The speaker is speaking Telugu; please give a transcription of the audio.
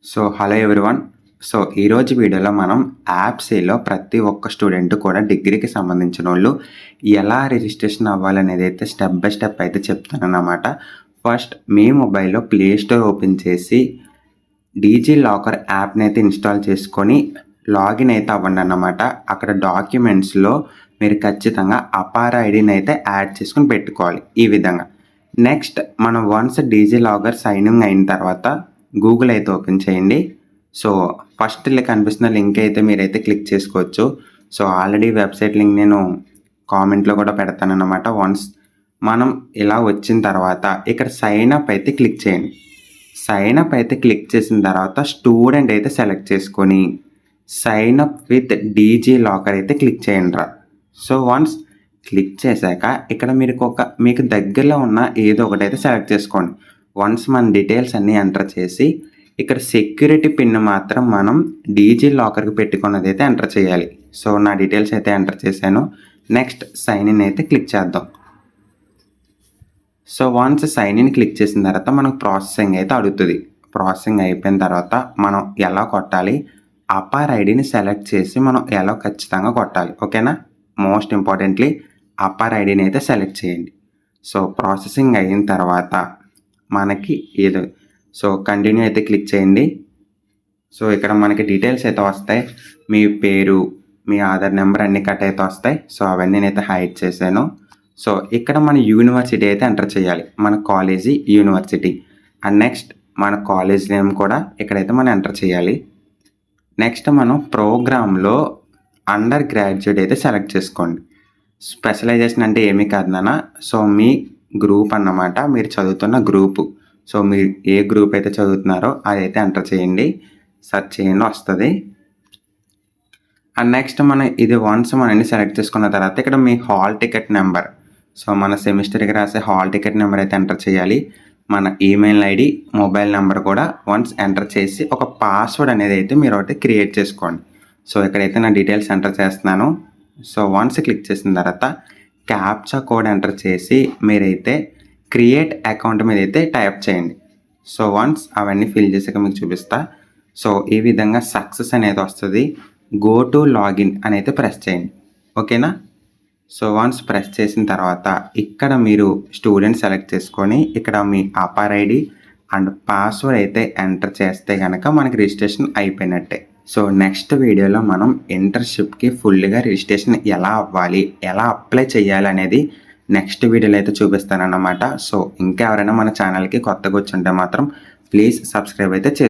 Hello everyone. ఈరోజు వీడియోలో మనం యాప్సీలో ప్రతి ఒక్క స్టూడెంట్ కూడా డిగ్రీకి సంబంధించినోళ్ళు ఎలా రిజిస్ట్రేషన్ అవ్వాలనేది అయితే స్టెప్ బై స్టెప్ అయితే చెప్తానన్నమాట. ఫస్ట్ మీ మొబైల్‌లో ప్లే స్టోర్ ఓపెన్ చేసి డీజీ లాకర్ యాప్‌ని అయితే ఇన్‌స్టాల్ చేసుకొని లాగిన్ అయితే అవ్వండన్నమాట. అక్కడ డాక్యుమెంట్స్‌లో మీరు ఖచ్చితంగా అపార్ ఐడీని అయితే యాడ్ చేసుకొని పెట్టుకోవాలి ఈ విధంగా. నెక్స్ట్ మనం once DigiLocker sign in అయిన తర్వాత గూగుల్ అయితే ఓపెన్ చేయండి. ఫస్ట్ కనిపిస్తున్న లింక్ అయితే మీరైతే క్లిక్ చేసుకోవచ్చు. ఆల్రెడీ వెబ్సైట్ లింక్ నేను కామెంట్లో కూడా పెడతానన్నమాట. వన్స్ మనం ఇలా వచ్చిన తర్వాత ఇక్కడ సైన్ అప్ అయితే క్లిక్ చేయండి. సైన్ అప్ అయితే క్లిక్ చేసిన తర్వాత స్టూడెంట్ అయితే సెలెక్ట్ చేసుకొని sign up with DigiLocker అయితే క్లిక్ చేయండి. వన్స్ క్లిక్ చేశాక ఇక్కడ మీకు దగ్గరలో ఉన్న ఏదో ఒకటి అయితే సెలెక్ట్ చేసుకోండి. వన్స్ మన డీటెయిల్స్ అన్నీ ఎంటర్ చేసి ఇక్కడ సెక్యూరిటీ పిన్ మాత్రం మనం డీజీ లాకర్కి పెట్టుకున్నది అయితే ఎంటర్ చేయాలి. నా డీటెయిల్స్ అయితే ఎంటర్ చేశాను. నెక్స్ట్ సైన్ ఇన్ అయితే క్లిక్ చేద్దాం. వన్స్ సైన్ ఇన్ క్లిక్ చేసిన తర్వాత మనకు ప్రాసెసింగ్ అయితే అడుగుతుంది. ప్రాసెసింగ్ అయిపోయిన తర్వాత మనం ఎలా కొట్టాలి, అపార్ ఐడిని సెలెక్ట్ చేసి మనం ఎలా ఖచ్చితంగా కొట్టాలి. ఓకేనా? మోస్ట్ ఇంపార్టెంట్లీ అపార్ ఐడిని అయితే సెలెక్ట్ చేయండి. ప్రాసెసింగ్ అయిన తర్వాత మనకి ఏదో కంటిన్యూ అయితే క్లిక్ చేయండి. ఇక్కడ మనకి డీటెయిల్స్ అయితే వస్తాయి. మీ పేరు, మీ ఆధార్ నెంబర్ అన్నీ కట్ అయితే వస్తాయి. అవన్నీ నేనైతే హైడ్ చేశాను. ఇక్కడ మన యూనివర్సిటీ అయితే ఎంటర్ చేయాలి. మన కాలేజీ యూనివర్సిటీ అండ్ నెక్స్ట్ మన కాలేజ్ నేమ్ కూడా ఇక్కడైతే మనం ఎంటర్ చేయాలి. నెక్స్ట్ మనం ప్రోగ్రాంలో అండర్ గ్రాడ్యుయేట్ అయితే సెలెక్ట్ చేసుకోండి. స్పెషలైజేషన్ అంటే ఏమీ కాదు నాన్న. మీ గ్రూప్ అన్నమాట, మీరు చదువుతున్న గ్రూపు. మీరు ఏ గ్రూప్ అయితే చదువుతున్నారో అదైతే ఎంటర్ చేయండి. సెర్చ్ చేయండి, వస్తుంది. అండ్ నెక్స్ట్ వన్స్ మనం సెలెక్ట్ చేసుకున్న తర్వాత ఇక్కడ మీ హాల్ టికెట్ నెంబర్, మన సెమిస్టర్కి రాసే హాల్ టికెట్ నెంబర్ అయితే ఎంటర్ చేయాలి. మన ఈమెయిల్ ఐడి, మొబైల్ నెంబర్ కూడా వన్స్ ఎంటర్ చేసి ఒక పాస్వర్డ్ అనేది అయితే మీరు ఒకటి క్రియేట్ చేసుకోండి. ఇక్కడైతే నా డీటెయిల్స్ ఎంటర్ చేస్తున్నాను. వన్స్ క్లిక్ చేసిన తర్వాత క్యాప్చా కోడ్ ఎంటర్ చేసి మీరైతే క్రియేట్ అకౌంట్ మీద అయితే టైప్ చేయండి. వన్స్ అవన్నీ ఫిల్ చేసాక మీకు చూపిస్తా. ఈ విధంగా సక్సెస్ అనేది వస్తుంది. గో టు లాగిన్ అని అయితే ప్రెస్ చేయండి. ఓకేనా? వన్స్ ప్రెస్ చేసిన తర్వాత ఇక్కడ మీరు స్టూడెంట్ సెలెక్ట్ చేసుకొని ఇక్కడ మీ అపార్ ఐడి అండ్ పాస్వర్డ్ అయితే ఎంటర్ చేస్తే కనుక మనకి రిజిస్ట్రేషన్ అయిపోయినట్టే. నెక్స్ట్ వీడియోలో మనం ఇంటర్న్షిప్కి ఫుల్గా రిజిస్ట్రేషన్ ఎలా అవ్వాలి, ఎలా అప్లై చేయాలి అనేది నెక్స్ట్ వీడియోలో అయితే చూపిస్తానన్నమాట. ఇంకా ఎవరైనా మన ఛానల్కి కొత్తగా వచ్చి ఉంటే మాత్రం ప్లీజ్ సబ్స్క్రైబ్ అయితే